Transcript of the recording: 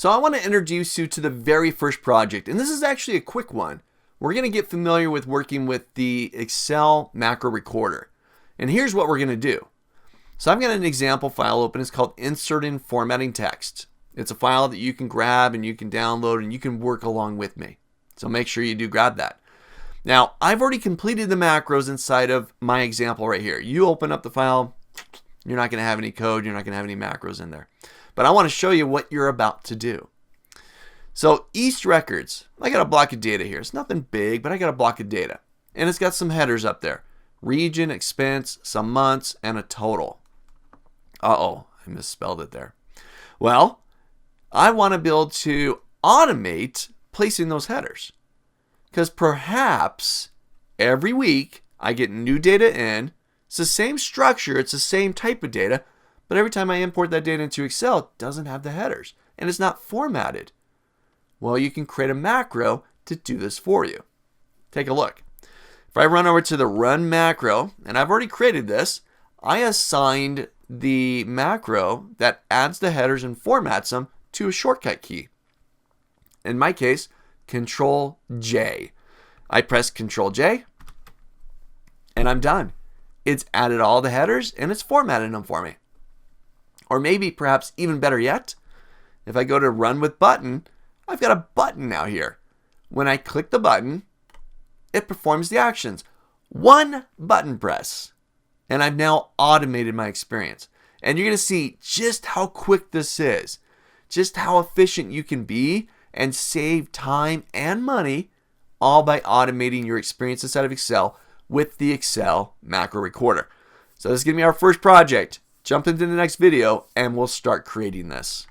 So I want to introduce you to the very first project, and this is actually a quick one. We're going to get familiar with working with the Excel macro recorder. And here's what we're going to do. So I've got an example file open. It's called Insert and Formatting Text. It's a file that you can grab and you can download and you can work along with me. So make sure you do grab that. Now, I've already completed the macros inside of my example right here. You open up the file, you're not going to have any code, you're not going to have any macros in there. But I want to show you what you're about to do. So East Records, I got a block of data here. It's nothing big, but I got a block of data. And it's got some headers up there. Region, expense, some months, and a total. Uh-oh, I misspelled it there. Well, I want to be able to automate placing those headers. Because perhaps every week I get new data in. It's the same structure, it's the same type of data, but every time I import that data into Excel, it doesn't have the headers and it's not formatted. Well, you can create a macro to do this for you. Take a look. If I run over to the Run macro, and I've already created this, I assigned the macro that adds the headers and formats them to a shortcut key. In my case, Control J. I press Control J, and I'm done. It's added all the headers and it's formatted them for me. Or maybe perhaps even better yet, if I go to Run with Button, I've got a button now here. When I click the button, it performs the actions. One button press. And I've now automated my experience. And you're going to see just how quick this is. Just how efficient you can be and save time and money all by automating your experience inside of Excel with the Excel macro recorder. So this is going to be our first project. Jump into the next video and we'll start creating this.